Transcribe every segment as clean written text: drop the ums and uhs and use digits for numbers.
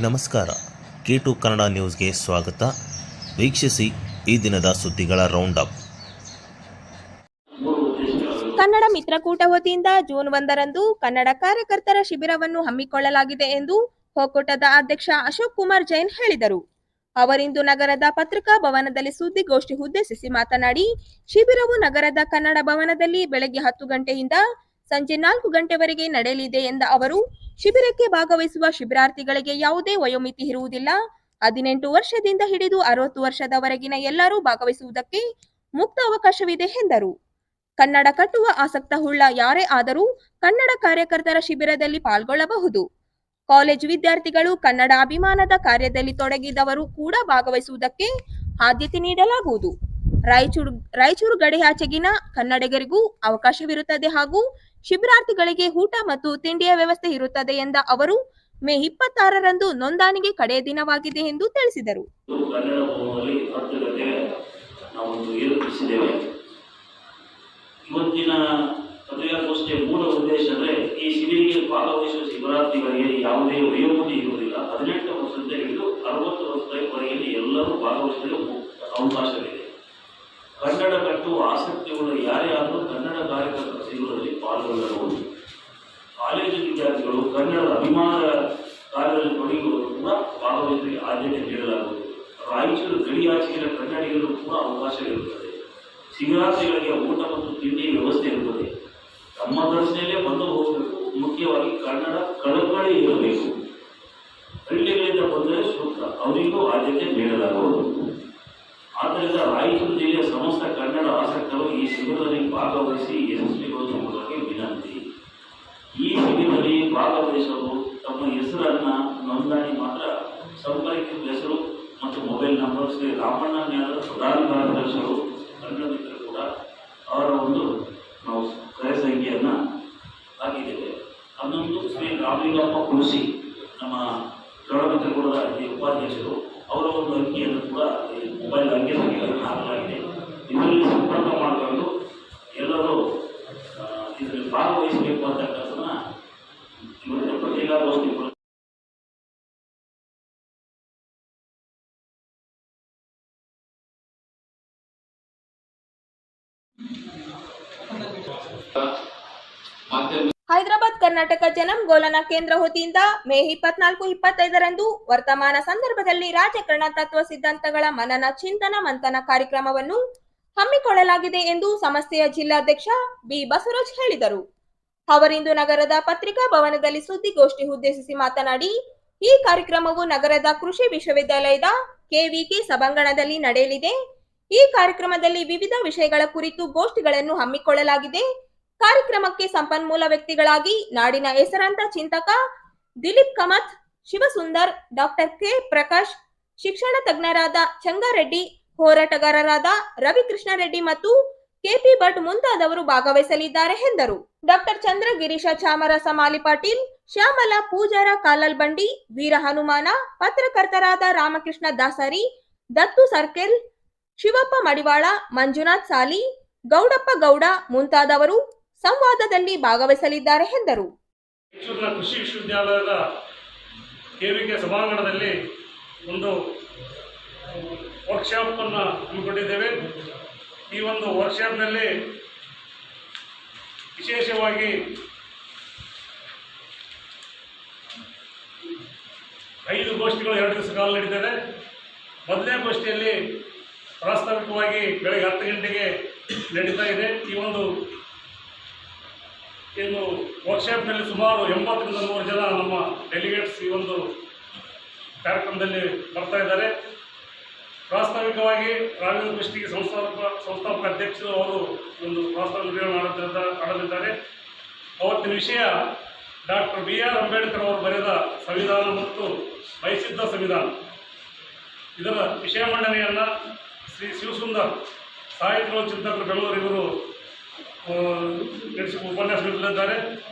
ನಮಸ್ಕಾರ. K2 ಕನ್ನಡ ನ್ಯೂಸ್ಗೆ ಸ್ವಾಗತ. ವೀಕ್ಷಿಸಿ ಈ ದಿನದ ಸುದ್ದಿಗಳ ರೌಂಡ್ ಅಪ್. ಕನ್ನಡ ಮಿತ್ರಕೂಟ ವತಿಯಿಂದ ಜೂನ್ 1ರಂದು ಕನ್ನಡ ಕಾರ್ಯಕರ್ತರ ಶಿಬಿರವನ್ನು ಹಮ್ಮಿಕೊಳ್ಳಲಾಗಿದೆ ಎಂದು ಒಕ್ಕೂಟದ ಅಧ್ಯಕ್ಷ ಅಶೋಕ್ ಕುಮಾರ್ ಜೈನ್ ಹೇಳಿದರು. ಅವರಿಂದು ನಗರದ ಪತ್ರಿಕಾ ಭವನದಲ್ಲಿ ಸುದ್ದಿಗೋಷ್ಠಿ ಉದ್ದೇಶಿಸಿ ಮಾತನಾಡಿ, ಶಿಬಿರವು ನಗರದ ಕನ್ನಡ ಭವನದಲ್ಲಿ ಬೆಳಗ್ಗೆ 10 ಗಂಟೆಯಿಂದ ಸಂಜೆ 4 ಗಂಟೆವರೆಗೆ ನಡೆಯಲಿದೆ ಎಂದ ಅವರು, ಶಿಬಿರಕ್ಕೆ ಭಾಗವಹಿಸುವ ಶಿಬಿರಾರ್ಥಿಗಳಿಗೆ ಯಾವುದೇ ವಯೋಮಿತಿ ಇರುವುದಿಲ್ಲ. 18 ವರ್ಷದಿಂದ ಹಿಡಿದು 60 ವರ್ಷದವರೆಗಿನ ಎಲ್ಲರೂ ಭಾಗವಹಿಸುವುದಕ್ಕೆ ಮುಕ್ತ ಅವಕಾಶವಿದೆ ಎಂದರು. ಕನ್ನಡ ಕಟ್ಟುವ ಆಸಕ್ತವುಳ್ಳ ಯಾರೇ ಆದರೂ ಕನ್ನಡ ಕಾರ್ಯಕರ್ತರ ಶಿಬಿರದಲ್ಲಿ ಪಾಲ್ಗೊಳ್ಳಬಹುದು. ಕಾಲೇಜು ವಿದ್ಯಾರ್ಥಿಗಳು, ಕನ್ನಡ ಅಭಿಮಾನದ ಕಾರ್ಯದಲ್ಲಿ ತೊಡಗಿದವರು ಕೂಡ ಭಾಗವಹಿಸುವುದಕ್ಕೆ ಆದ್ಯತೆ ನೀಡಲಾಗುವುದು. ರಾಯಚೂರು ಗಡಿಯಾಚೆಗಿನ ಕನ್ನಡಿಗರಿಗೂ ಅವಕಾಶವಿರುತ್ತದೆ ಹಾಗೂ ಶಿಬಿರಾರ್ಥಿಗಳಿಗೆ ಊಟ ಮತ್ತು ತಿಂಡಿಯ ವ್ಯವಸ್ಥೆ ಇರುತ್ತದೆ ಎಂದ ಅವರು, ಮೇ 26ರಂದು ನೋಂದಣಿಗೆ ಕಡೆಯ ದಿನವಾಗಿದೆ ಎಂದು ತಿಳಿಸಿದರು. ಇವತ್ತಿನ ಪತ್ರಿಕಾಗೋಷ್ಠಿಯ ಮೂಲ ಉದ್ದೇಶ ಅಂದರೆ, ಈ ಶಿಬಿರಿಗೆ ಭಾಗವಹಿಸುವ ಶಿಬಿರಾರ್ಥಿಗಳಿಗೆ ಯಾವುದೇ ವಯೋಮಿತಿ ಇರುವುದಿಲ್ಲ. 18 ವರ್ಷದಿಂದ ಹಿಡಿದು 60 ವರ್ಷದವರೆಗೆ ಎಲ್ಲರೂ ಭಾಗವಹಿಸಲು ಅವಕಾಶವಿದೆ. ಕನ್ನಡ ಕಟ್ಟುವ ಆಸಕ್ತಿಯುಳ್ಳ ಯಾರೇ ಆದರೂ ಕನ್ನಡ ಕಾರ್ಯಕರ್ತರ ಶಿಬಿರದಲ್ಲಿ ಪಾಲ್ಗೊಳ್ಳಬಹುದು. ಕಾಲೇಜು ವಿದ್ಯಾರ್ಥಿಗಳು, ಕನ್ನಡದ ಅಭಿಮಾನ ಕಾರ್ಯದಲ್ಲಿ ತೊಡಗಿರುವವರು ಕೂಡ ಭಾಗವಹಿಸಲಿಕ್ಕೆ ಆದ್ಯತೆ ನೀಡಲಾಗುವುದು. ರಾಯಚೂರು ಗಡಿಯಾಚೆಗಿನ ಕನ್ನಡಿಗರು ಕೂಡ ಅವಕಾಶವಿರುತ್ತದೆ. ಶಿಬಿರಾರ್ಥಿಗಳಿಗೆ ಊಟ ಮತ್ತು ತಿಂಡಿ ವ್ಯವಸ್ಥೆ ಇರುತ್ತದೆ. ತಮ್ಮ ದರ್ಶನಲ್ಲೇ ಬಂದು ಹೋಗಬೇಕು. ಮುಖ್ಯವಾಗಿ ಕನ್ನಡ ಕಳಕಳಿ ಇರಬೇಕು. ಹಳ್ಳಿಗಳಿಂದ ಬಂದರೆ ಸೂಕ್ತ, ಅವರಿಗೂ ಆದ್ಯತೆ ನೀಡಲಾಗುವುದು. ಆದ್ದರಿಂದ ರಾಯಚೂರು ಜಿಲ್ಲೆಯ ಸಮಸ್ತ ಕನ್ನಡ ಆಸಕ್ತರು ಈ ಶಿಬಿರದಲ್ಲಿ ಭಾಗವಹಿಸಿ ಯಶಸ್ವಿಗೊಳಿಸುವುದಕ್ಕೆ ವಿನಂತಿ. ಈ ಶಿಬಿರದಲ್ಲಿ ಭಾಗವಹಿಸಲು ತಮ್ಮ ಹೆಸರನ್ನು ನೋಂದಣಿ ಮಾತ್ರ, ಸಂಪರ್ಕಿತ ಹೆಸರು ಮತ್ತು ಮೊಬೈಲ್ ನಂಬರ್, ಶ್ರೀ ರಾಮಣ್ಣ ನ್ಯಾಯದ ಪ್ರಧಾನ ಕಾರ್ಯದರ್ಶಿಗಳು ಕನ್ನಡ ಮಿತ್ರರು ಕೂಡ ಅವರ ನಾವು ಕರೆ ಸಂಖ್ಯೆಯನ್ನು ಹಾಕಿದ್ದೇವೆ. ಅದೊಂದು ಶ್ರೀ ರಾಮಲಿಂಗಪ್ಪ ಕೃಷಿ, ನಮ್ಮ ಕನ್ನಡ ಮಿತ್ರಕೂಟದ ಉಪಾಧ್ಯಕ್ಷರು, ಅವರ ಒಂದು ಅಂಕಿಯನ್ನು ಕೂಡ ಮೊಬೈಲ್ ಅಂಕಿ ಸಂಖ್ಯೆಗಳನ್ನು ಹಾಕಲಾಗಿದೆ. ಇದರಲ್ಲಿ ಸಂಪರ್ಕ ಮಾಡಿಕೊಂಡು ಎಲ್ಲರೂ ಇದರಲ್ಲಿ ಭಾಗವಹಿಸಬೇಕು ಅಂತಕ್ಕಂಥದ್ದನ್ನ ಇವತ್ತಿನ ಪತ್ರಿಕಾಗೋಷ್ಠಿ ಹೈದರಾಬಾದ್ ಕರ್ನಾಟಕ ಜನಂಗೋಲನ ಕೇಂದ್ರ ವತಿಯಿಂದ ಮೇ 24-25ರಂದು ವರ್ತಮಾನ ಸಂದರ್ಭದಲ್ಲಿ ರಾಜಕಾರಣ ತತ್ವ ಸಿದ್ಧಾಂತಗಳ ಮನನ ಚಿಂತನ ಮಂಥನ ಕಾರ್ಯಕ್ರಮವನ್ನು ಹಮ್ಮಿಕೊಳ್ಳಲಾಗಿದೆ ಎಂದು ಸಂಸ್ಥೆಯ ಜಿಲ್ಲಾಧ್ಯಕ್ಷ ಬಿ ಬಸವರಾಜ್ ಹೇಳಿದರು. ಅವರಿಂದು ನಗರದ ಪತ್ರಿಕಾ ಭವನದಲ್ಲಿ ಸುದ್ದಿಗೋಷ್ಠಿ ಉದ್ದೇಶಿಸಿ ಮಾತನಾಡಿ, ಈ ಕಾರ್ಯಕ್ರಮವು ನಗರದ ಕೃಷಿ ವಿಶ್ವವಿದ್ಯಾಲಯದ ಕೆವಿಕೆ ಸಭಾಂಗಣದಲ್ಲಿ ನಡೆಯಲಿದೆ. ಈ ಕಾರ್ಯಕ್ರಮದಲ್ಲಿ ವಿವಿಧ ವಿಷಯಗಳ ಕುರಿತು ಗೋಷ್ಠಿಗಳನ್ನು ಹಮ್ಮಿಕೊಳ್ಳಲಾಗಿದೆ. ಕಾರ್ಯಕ್ರಮಕ್ಕೆ ಸಂಪನ್ಮೂಲ ವ್ಯಕ್ತಿಗಳಾಗಿ ನಾಡಿನ ಹೆಸರಾಂತ ಚಿಂತಕ Dilip cometh, Shivasundar, doctor K Prakash, ಶಿಕ್ಷಣ ತಜ್ಞರಾದ ಚಂಗಾರೆಡ್ಡಿ, ಹೋರಾಟಗಾರರಾದ ರವಿಕೃಷ್ಣ ರೆಡ್ಡಿ ಮತ್ತು ಕೆಪಿ ಭಟ್ ಮುಂತಾದವರು ಭಾಗವಹಿಸಲಿದ್ದಾರೆ ಎಂದರು. ಡಾಕ್ಟರ್ ಚಂದ್ರಗಿರೀಶ ಚಾಮರಸ ಮಾಲಿಪಾಟೀಲ್, ಶ್ಯಾಮಲಾ ಪೂಜಾರ ಕಾಲಲ್ ಬಂಡಿ, ವೀರ ಹನುಮಾನ, ಪತ್ರಕರ್ತರಾದ ರಾಮಕೃಷ್ಣ ದಾಸರಿ, ದತ್ತು ಸರ್ಕೆಲ್, ಶಿವಪ್ಪ ಮಡಿವಾಳ, ಮಂಜುನಾಥ್ ಸಾಲಿ, ಗೌಡಪ್ಪ ಗೌಡ ಮುಂತಾದವರು ಸಂವಾದದಲ್ಲಿ ಭಾಗವಹಿಸಲಿದ್ದಾರೆ ಎಂದರು. ಕೃಷಿ ವಿಶ್ವವಿದ್ಯಾಲಯದ ಕೆವಿಕೆ ಸಭಾಂಗಣದಲ್ಲಿ ಒಂದು ವರ್ಕ್ಶಾಪ್ ಅನ್ನು ಹಮ್ಮಿಕೊಂಡಿದ್ದೇವೆ. ಈ ಒಂದು ವರ್ಕ್ಶಾಪ್ನಲ್ಲಿ ವಿಶೇಷವಾಗಿ 5 ಗೋಷ್ಠಿಗಳು 2 ದಿವಸ ಕಾಲ ನಡೀತದೆ. ಮೊದಲನೇ ಗೋಷ್ಠಿಯಲ್ಲಿ ಪ್ರಾಸ್ತಾವಿಕವಾಗಿ ಬೆಳಗ್ಗೆ 10 ಗಂಟೆಗೆ ನಡೀತಾ ಇದೆ. ಈ ಒಂದು ವರ್ಕ್ಶಾಪ್ನಲ್ಲಿ ಸುಮಾರು 80ರಿಂದ 100 ಜನ ನಮ್ಮ ಡೆಲಿಗೇಟ್ಸ್ ಈ ಒಂದು ಕಾರ್ಯಕ್ರಮದಲ್ಲಿ ಬರ್ತಾ ಇದ್ದಾರೆ. ಪ್ರಾಸ್ತಾವಿಕವಾಗಿ ರಾಘವೇಂದ್ರ ಕೃಷ್ಣಿಗೆ ಸಂಸ್ಥಾಪಕ ಅಧ್ಯಕ್ಷರು ಅವರು ಒಂದು ಪ್ರಾಸ್ತಾವಿಕ ಆಡಲಿದ್ದಾರೆ. ಅವತ್ತಿನ ವಿಷಯ ಡಾಕ್ಟರ್ BR ಅಂಬೇಡ್ಕರ್ ಅವರು ಬರೆದ ಸಂವಿಧಾನ ಮತ್ತು ಬಯಸಿದ್ದ ಸಂವಿಧಾನ. ಇದರ ವಿಷಯ ಮಂಡನೆಯನ್ನು ಶ್ರೀ ಶಿವಸುಂದರ್ ಸಾಹಿತ್ಯ ಚಿಂತಕರು ಬೆಂಗಳೂರು ಇವರು ಉಪನ್ಯಾಸ ನೀಡಲಿದ್ದಾರೆ.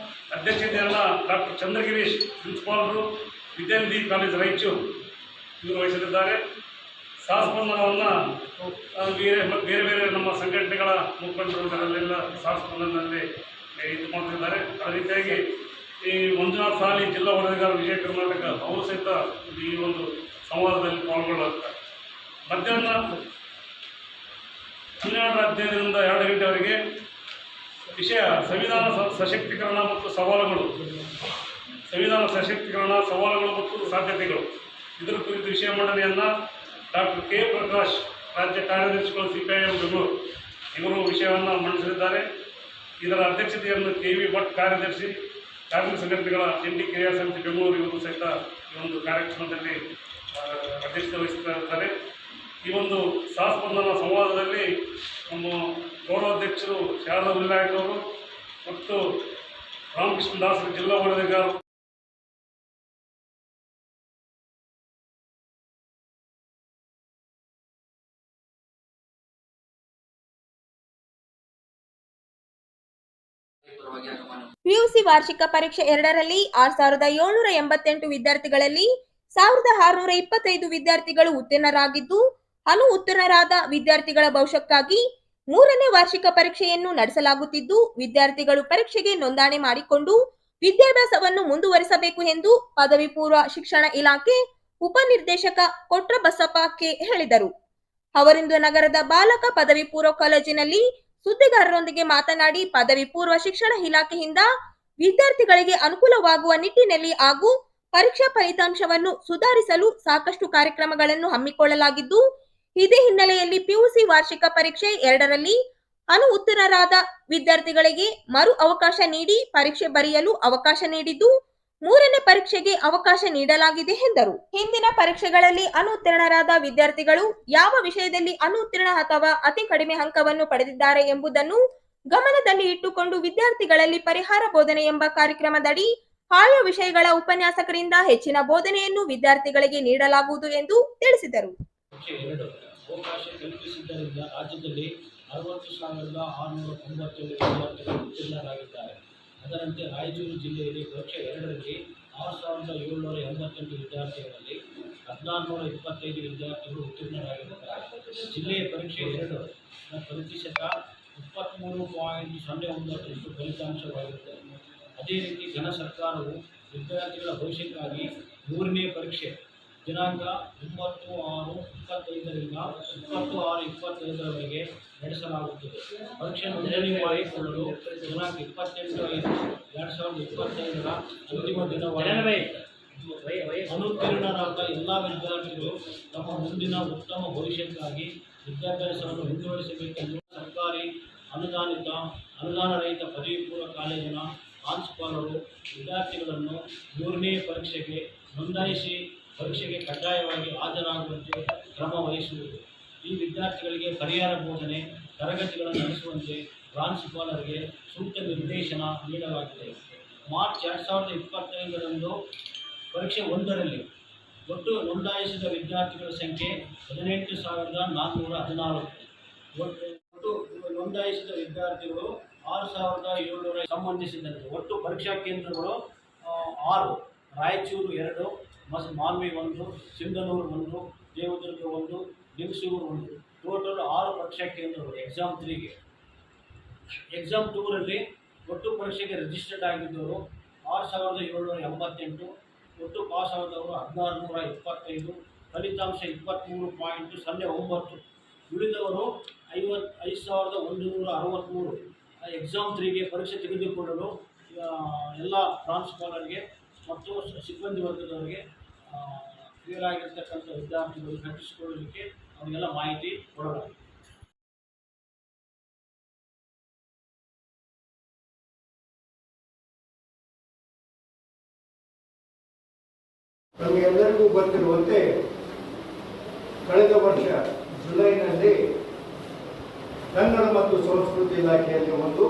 ಅಧ್ಯಕ್ಷತೆಯನ್ನು ಡಾಕ್ಟರ್ ಚಂದ್ರಗಿರೀಶ್ ಪ್ರಿನ್ಸಿಪಾಲರು, ವಿದ್ಯಾನಿಧಿ ಕಾಲೇಜ್ ರಾಯಚೂರು ಇವರು ವಹಿಸಲಿದ್ದಾರೆ. ಸಾಸ್ಪಂದನವನ್ನು ಬೇರೆ ಬೇರೆ ನಮ್ಮ ಸಂಘಟನೆಗಳ ಮುಖಂಡರು ಇದರಲ್ಲೆಲ್ಲ ಸಾಸ್ಪಂದನಲ್ಲಿ ಇದು ಮಾಡ್ತಿದ್ದಾರೆ. ಆ ರೀತಿಯಾಗಿ ಈ ಈ ಮಂಜುನಾಥ್ ಸಾಲಿ ಜಿಲ್ಲಾ ವರದಿಗಾರ ವಿಜಯ ಕರ್ನಾಟಕ ಅವರು ಸಹಿತ ಈ ಒಂದು ಸಂವಾದದಲ್ಲಿ ಪಾಲ್ಗೊಳ್ಳುತ್ತಾರೆ. ಮಧ್ಯಾಹ್ನ 12:15ರಿಂದ 2 ಗಂಟೆವರೆಗೆ ವಿಷಯ ಸಂವಿಧಾನ ಸಶಕ್ತೀಕರಣ ಮತ್ತು ಸವಾಲುಗಳು, ಸಂವಿಧಾನ ಸಶಕ್ತೀಕರಣ ಸವಾಲುಗಳು ಮತ್ತು ಸಾಧ್ಯತೆಗಳು, ಇದರ ಕುರಿತು ವಿಷಯ ಮಂಡನೆಯನ್ನು ಡಾಕ್ಟರ್ ಕೆ ಪ್ರಕಾಶ್, ರಾಜ್ಯ ಕಾರ್ಯದರ್ಶಿಗಳು CPIM ಬೆಂಗಳೂರು, ಇವರು ವಿಷಯವನ್ನು ಮಂಡಿಸಲಿದ್ದಾರೆ. ಇದರ ಅಧ್ಯಕ್ಷತೆಯನ್ನು KV ಭಟ್ ಕಾರ್ಯದರ್ಶಿ, ಕಾರ್ಮಿಕ ಸಂಘಟನೆಗಳ ಜಂಟಿ ಕ್ರಿಯಾ ಸಮಿತಿ ಬೆಂಗಳೂರು, ಇವರು ಸಹಿತ ಈ ಒಂದು ಕಾರ್ಯಕ್ರಮದಲ್ಲಿ ಅಧ್ಯಕ್ಷತೆ ವಹಿಸುತ್ತಾರೆ. ಈ ಒಂದು ಸಹಸ್ಪಂದನ ಸಂವಾದದಲ್ಲಿ ನಮ್ಮ ಗೌರವಾಧ್ಯಕ್ಷರು ಶಾರದಾ ವಿನಾಯಕ್ ಅವರು ಮತ್ತು ರಾಮಕೃಷ್ಣ ದಾಸ್ ಜಿಲ್ಲಾ ವರದಿಗಾರರು PUC ವಾರ್ಷಿಕ ಪರೀಕ್ಷೆ 2ರಲ್ಲಿ 6788 ವಿದ್ಯಾರ್ಥಿಗಳಲ್ಲಿ 1625 ವಿದ್ಯಾರ್ಥಿಗಳು ಉತ್ತೀರ್ಣರಾಗಿದ್ದು, ಉತ್ತೀರ್ಣರಾದ ವಿದ್ಯಾರ್ಥಿಗಳ ಭವಿಷ್ಯಕ್ಕಾಗಿ 3ನೇ ವಾರ್ಷಿಕ ಪರೀಕ್ಷೆಯನ್ನು ನಡೆಸಲಾಗುತ್ತಿದ್ದು, ವಿದ್ಯಾರ್ಥಿಗಳು ಪರೀಕ್ಷೆಗೆ ನೋಂದಣಿ ಮಾಡಿಕೊಂಡು ವಿದ್ಯಾಭ್ಯಾಸವನ್ನು ಮುಂದುವರಿಸಬೇಕು ಎಂದು ಪದವಿ ಪೂರ್ವ ಶಿಕ್ಷಣ ಇಲಾಖೆ ಉಪನಿರ್ದೇಶಕ ಕೊಟ್ರಬಸಪ್ಪ ಕೆ ಹೇಳಿದರು. ಅವರಿಂದು ನಗರದ ಬಾಲಕ ಪದವಿ ಪೂರ್ವ ಕಾಲೇಜಿನಲ್ಲಿ ಸುದ್ದಿಗಾರರೊಂದಿಗೆ ಮಾತನಾಡಿ, ಪದವಿ ಪೂರ್ವ ಶಿಕ್ಷಣ ಇಲಾಖೆಯಿಂದ ವಿದ್ಯಾರ್ಥಿಗಳಿಗೆ ಅನುಕೂಲವಾಗುವ ನಿಟ್ಟಿನಲ್ಲಿ ಹಾಗೂ ಪರೀಕ್ಷಾ ಫಲಿತಾಂಶವನ್ನು ಸುಧಾರಿಸಲು ಸಾಕಷ್ಟು ಕಾರ್ಯಕ್ರಮಗಳನ್ನು ಹಮ್ಮಿಕೊಳ್ಳಲಾಗಿದ್ದು, ಇದೇ ಹಿನ್ನೆಲೆಯಲ್ಲಿ PUC ವಾರ್ಷಿಕ ಪರೀಕ್ಷೆ 2ರಲ್ಲಿ ಉತ್ತೀರ್ಣರಾದ ವಿದ್ಯಾರ್ಥಿಗಳಿಗೆ ಮರು ಅವಕಾಶ ನೀಡಿ ಪರೀಕ್ಷೆ ಬರೆಯಲು ಅವಕಾಶ ನೀಡಿದ್ದು, 3ನೇ ಪರೀಕ್ಷೆಗೆ ಅವಕಾಶ ನೀಡಲಾಗಿದೆ ಎಂದರು. ಹಿಂದಿನ ಪರೀಕ್ಷೆಗಳಲ್ಲಿ ಉತ್ತೀರ್ಣರಾದ ವಿದ್ಯಾರ್ಥಿಗಳು ಯಾವ ವಿಷಯದಲ್ಲಿ ಉತ್ತೀರ್ಣ ಅಥವಾ ಅತಿ ಕಡಿಮೆ ಅಂಕವನ್ನು ಪಡೆದಿದ್ದಾರೆ ಎಂಬುದನ್ನು ಗಮನದಲ್ಲಿ ಇಟ್ಟುಕೊಂಡು ವಿದ್ಯಾರ್ಥಿಗಳಲ್ಲಿ ಪರಿಹಾರ ಬೋಧನೆ ಎಂಬ ಕಾರ್ಯಕ್ರಮದಡಿ ಆಯಾ ವಿಷಯಗಳ ಉಪನ್ಯಾಸಕರಿಂದ ಹೆಚ್ಚಿನ ಬೋಧನೆಯನ್ನು ವಿದ್ಯಾರ್ಥಿಗಳಿಗೆ ನೀಡಲಾಗುವುದು ಎಂದು ತಿಳಿಸಿದರು. ಅವಕಾಶ ಕಲ್ಪಿಸಿದ್ದರಿಂದ ರಾಜ್ಯದಲ್ಲಿ 60,697 ವಿದ್ಯಾರ್ಥಿಗಳು ಉತ್ತೀರ್ಣರಾಗಿದ್ದಾರೆ. ಅದರಂತೆ ರಾಯಚೂರು ಜಿಲ್ಲೆಯಲ್ಲಿ ಪರೀಕ್ಷೆ 2ರಲ್ಲಿ 6,788 ವಿದ್ಯಾರ್ಥಿಗಳಲ್ಲಿ 1,425 ವಿದ್ಯಾರ್ಥಿಗಳು ಉತ್ತೀರ್ಣರಾಗಿದ್ದಾರೆ. ಜಿಲ್ಲೆಯ ಪರೀಕ್ಷೆ 2 ಪ್ರತಿಶತ 23.09 ಫಲಿತಾಂಶವಾಗಿರುತ್ತದೆ. ಅದೇ ರೀತಿ ಘನ ಸರ್ಕಾರವು ವಿದ್ಯಾರ್ಥಿಗಳ ಭವಿಷ್ಯಕ್ಕಾಗಿ 3ನೇ ಪರೀಕ್ಷೆ ದಿನಾಂಕ 9/6/25ರಿಂದ 20/6/25ರವರೆಗೆ ನಡೆಸಲಾಗುತ್ತದೆ. ಪರೀಕ್ಷೆ ನೋಂದಣಿ ಮಾಡಿಕೊಳ್ಳಲು ದಿನಾಂಕ 28/5/2025ರ ಅಂತಿಮ ದಿನವಾಗಿದೆ. ಅನುತ್ತೀರ್ಣರಾದ ಎಲ್ಲ ವಿದ್ಯಾರ್ಥಿಗಳು ತಮ್ಮ ಮುಂದಿನ ಉತ್ತಮ ಭವಿಷ್ಯಕ್ಕಾಗಿ ವಿದ್ಯಾಭ್ಯಾಸವನ್ನು ಮುಂದುವರಿಸಬೇಕೆಂದು ಸರ್ಕಾರಿ ಅನುದಾನರಹಿತ ಪದವಿ ಪೂರ್ವ ಕಾಲೇಜಿನ ಪ್ರಾಂಶುಪಾಲರು ವಿದ್ಯಾರ್ಥಿಗಳನ್ನು 3ನೇ ಪರೀಕ್ಷೆಗೆ ನೋಂದಾಯಿಸಿ ಪರೀಕ್ಷೆಗೆ ಕಡ್ಡಾಯವಾಗಿ ಹಾಜರಾಗುವಂತೆ ಕ್ರಮ ವಹಿಸುವುದು. ಈ ವಿದ್ಯಾರ್ಥಿಗಳಿಗೆ ಪರಿಹಾರ ಬೋಧನೆ ತರಗತಿಗಳನ್ನು ನಡೆಸುವಂತೆ ಪ್ರಾಂಶುಪಾಲರಿಗೆ ಸೂಕ್ತ ನಿರ್ದೇಶನ ನೀಡಲಾಗಿದೆ. ಮಾರ್ಚ್ 2025ರಂದು ಪರೀಕ್ಷೆ 1ರಲ್ಲಿ ಒಟ್ಟು ನೋಂದಾಯಿಸಿದ ವಿದ್ಯಾರ್ಥಿಗಳ ಸಂಖ್ಯೆ 18,414. ಒಟ್ಟು ನೋಂದಾಯಿಸಿದ ವಿದ್ಯಾರ್ಥಿಗಳು 6,700 ಸಂಬಂಧಿಸಿದಂತೆ ಒಟ್ಟು ಪರೀಕ್ಷಾ ಕೇಂದ್ರಗಳು 6: ರಾಯಚೂರು 2, ಮಾನ್ವಿ 1, ಸಿಂಧನೂರು 1, ದೇವದುರ್ಗ 1, ಲಿಂಗಸೂರು 1. ಟೋಟಲ್ 6 ಪರೀಕ್ಷಾ ಕೇಂದ್ರಗಳು ಎಕ್ಸಾಮ್ 3ಗೆ. ಎಕ್ಸಾಮ್ 2ರಲ್ಲಿ ಒಟ್ಟು ಪರೀಕ್ಷೆಗೆ ರಿಜಿಸ್ಟರ್ಡ್ ಆಗಿದ್ದವರು 6,788, ಒಟ್ಟು ಪಾಸ್ ಆದವರು 1,625, ಫಲಿತಾಂಶ 23.09. ಉಳಿದವರು 5,163. ಎಕ್ಸಾಮ್ 3ಗೆ ಪರೀಕ್ಷೆ ತೆಗೆದುಕೊಳ್ಳಲು ಎಲ್ಲ ಪ್ರಾಂಶುಪಾಲರಿಗೆ ಮತ್ತು ಸಿಬ್ಬಂದಿ ವರ್ಗದವರಿಗೆ ಕ್ಲಿಯರ್ ಆಗಿರ್ತಕ್ಕಂಥ ವಿದ್ಯಾರ್ಥಿಗಳು ಕಟ್ಟಿಸಿಕೊಳ್ಳಲಿಕ್ಕೆ ಅವರಿಗೆಲ್ಲ ಮಾಹಿತಿ ಕೊಡಲಾಗಿದೆ. ನಮಗೆಲ್ಲರಿಗೂ ಗೊತ್ತಿರುವಂತೆ ಕಳೆದ ವರ್ಷ ಜುಲೈನಲ್ಲಿ ಕನ್ನಡ ಮತ್ತು ಸಂಸ್ಕೃತಿ ಇಲಾಖೆಯಲ್ಲಿ ಒಂದು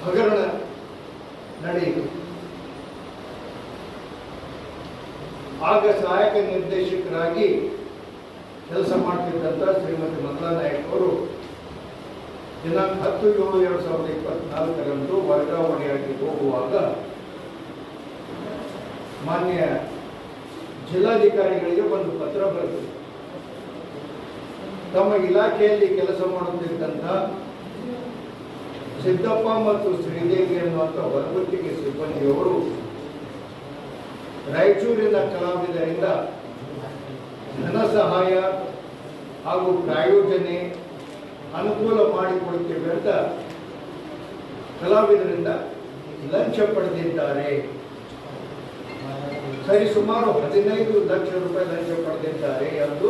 ಹಗರಣ ನಡೆಯಿತು. ಆಗ ಸಹಾಯಕ ನಿರ್ದೇಶಕರಾಗಿ ಕೆಲಸ ಮಾಡ್ತಿದ್ದಂಥ ಶ್ರೀಮತಿ ಮಂಗಳಾ ನಾಯಕ್ ಅವರು ದಿನಾಂಕ 10/7/2024ರಂದು ವರ್ಗಾವಣೆಯಾಗಿ ಹೋಗುವಾಗ ಮಾನ್ಯ ಜಿಲ್ಲಾಧಿಕಾರಿಗಳಿಗೆ ಒಂದು ಪತ್ರ ಬರೆದರು. ತಮ್ಮ ಇಲಾಖೆಯಲ್ಲಿ ಕೆಲಸ ಮಾಡುತ್ತಿದ್ದಂಥ ಸಿದ್ದಪ್ಪ ಮತ್ತು ಶ್ರೀದೇವಿ ಎನ್ನುವಂಥ ಹೊರಗುತ್ತಿಗೆ ಸಿಬ್ಬಂದಿಯವರು ರಾಯಚೂರಿನ ಕಲಾವಿದರಿಂದ ಧನ ಸಹಾಯ ಹಾಗೂ ಪ್ರಾಯೋಜನೆ ಅನುಕೂಲ ಮಾಡಿಕೊಡುತ್ತೇವೆ ಅಂತ ಕಲಾವಿದರಿಂದ ಲಂಚ ಪಡೆದಿದ್ದಾರೆ. ಸರಿಸುಮಾರು 15 ಲಕ್ಷ ರೂಪಾಯಿ ಲಂಚ ಪಡೆದಿದ್ದಾರೆ ಎಂದು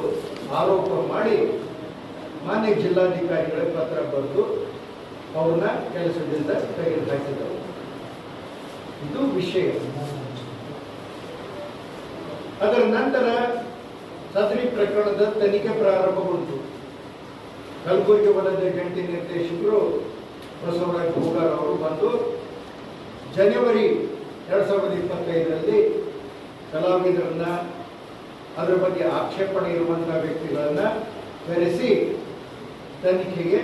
ಆರೋಪ ಮಾಡಿ ಮಾನ್ಯ ಜಿಲ್ಲಾಧಿಕಾರಿಗಳಿಗೆ ಪತ್ರ ಬರೆದು ಅವ್ರನ್ನ ಕೆಲಸದಿಂದ ತೆಗೆದುಹಾಕಿದರು. ಇದು ವಿಷಯ. ಅದರ ನಂತರ ಸದರಿ ಪ್ರಕರಣದ ತನಿಖೆ ಪ್ರಾರಂಭಗೊಂಡಿತು. ಕಲಬುರಗಿ ವಲಯದ ಜಂಟಿ ನಿರ್ದೇಶಕರು ಬಸವರಾಜ್ ಹೂಗಾರ್ ಅವರು ಬಂದು ಜನವರಿ 2025ರಲ್ಲಿ ಕಲಾವಿದರನ್ನ ಅದರ ಬಗ್ಗೆ ಆಕ್ಷೇಪಣೆ ಇರುವಂತಹ ವ್ಯಕ್ತಿಗಳನ್ನ ಕರೆಸಿ ತನಿಖೆಗೆ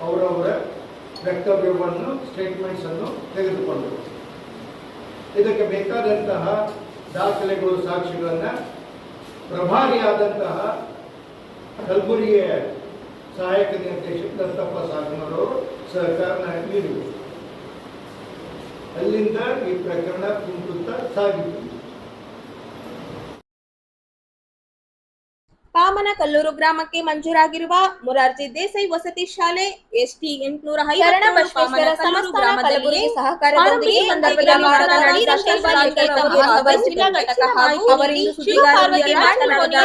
ಅವರವರ ವ್ಯಕ್ತವ್ಯವನ್ನು ಸ್ಟೇಟ್ಮೆಂಟ್ಸ್ ಅನ್ನು ತೆಗೆದುಕೊಂಡರು. ಇದಕ್ಕೆ ಬೇಕಾದಂತಹ ದಾಖಲೆಗಳು ಸಾಕ್ಷಿಗಳನ್ನ ಪ್ರಭಾರಿಯಾದಂತಹ ಕಲಬುರಗಿಯ ಸಹಾಯಕ ನಿರ್ದೇಶಕ ದತ್ತಪ್ಪ ಸಾಗನೂರವರು ಸಹಕಾರ ನೀಡಿದರು. ಅಲ್ಲಿಂದ ಈ ಪ್ರಕರಣ ಕುಂಟುತ್ತಾ ಸಾಗಿತು. ಪಾಮನಕಲ್ಲೂರು ಗ್ರಾಮಕ್ಕೆ ಮಂಜೂರಾಗಿರುವ ಮೊರಾರ್ಜಿ ದೇಸಾಯಿ ವಸತಿ ಶಾಲೆ ಎಸ್ಟಿ 850 ಬಸವೇಶ್ವರ ಸಂಸ್ಥಾನ ಕಲಬುರಗಿ ಸಹಕಾರದೊಂದಿಗೆ ಸಂದರ್ಭದಲ್ಲಿ ಮಾತನಾಡಿದ ಜಿಲ್ಲಾ ಘಟಕ ಹಾಗೂ ಅವರಿಂದ ಸುದ್ದಿಗಾರರಿಗೆ ಮಾತನಾಡಿದ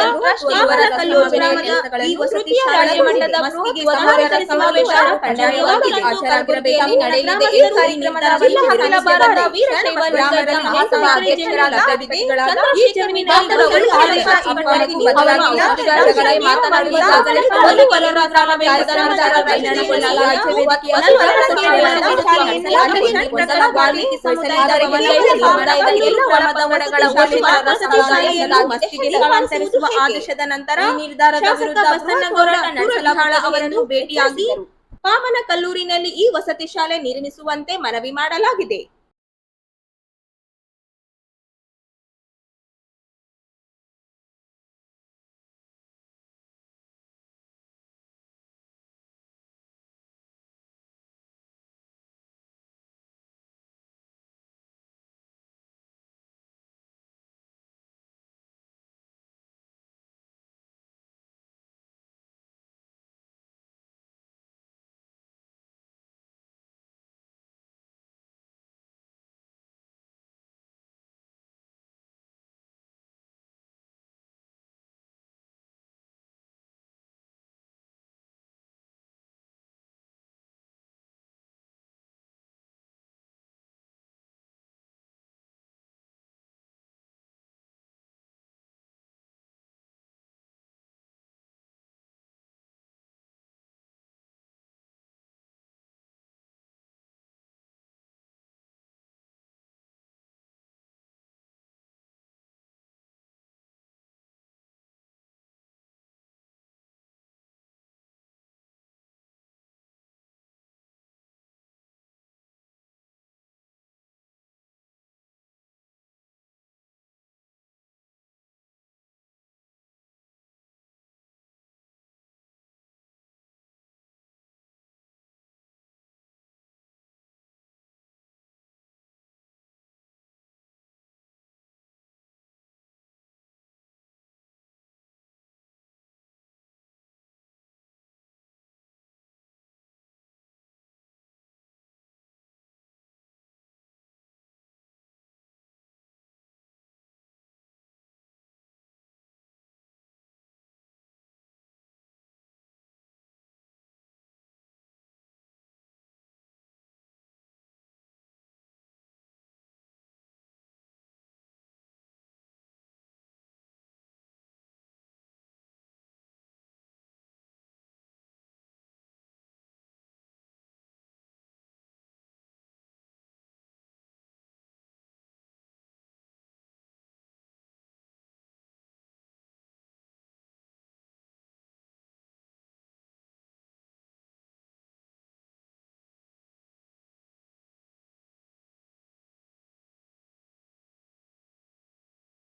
ಪಾಮನಕಲ್ಲೂರು ಗ್ರಾಮದ ಈ ವಸತಿ ಶಾಲೆ ಮಟ್ಟದ ಬೃಹತ್ ಸಮಾವೇಶ ಕಡ್ಡಾಯವಾಗಿ ಹಾಜರಾಗಿರಬೇಕೆಂದು ನಡೆಯಲಿದೆ. ಈ ಕಾರ್ಯಕ್ರಮದ ಜಿಲ್ಲಾ ಭಾರತ ವೀರಶೈವ ಗ್ರಾಮದ ಮಹಾಸಭಾ ಅಧ್ಯಕ್ಷರಾದ ಈ ಜಮೀನಿನ ಸ್ಥಳಾಂತರಿಸುವ ಆದೇಶದ ನಂತರ ನಿರ್ಧಾರದ ವಿರುದ್ಧ ಬಸನ್ನಗೌಡ ನರಸಲಹಾಳ ಅವರನ್ನು ಭೇಟಿಯಾಗಿದ್ದರು. ಪಾಮನಕಲ್ಲೂರಿನಲ್ಲಿ ಈ ವಸತಿ ಶಾಲೆ ನಿರ್ಮಿಸುವಂತೆ ಮನವಿ ಮಾಡಲಾಗಿದೆ.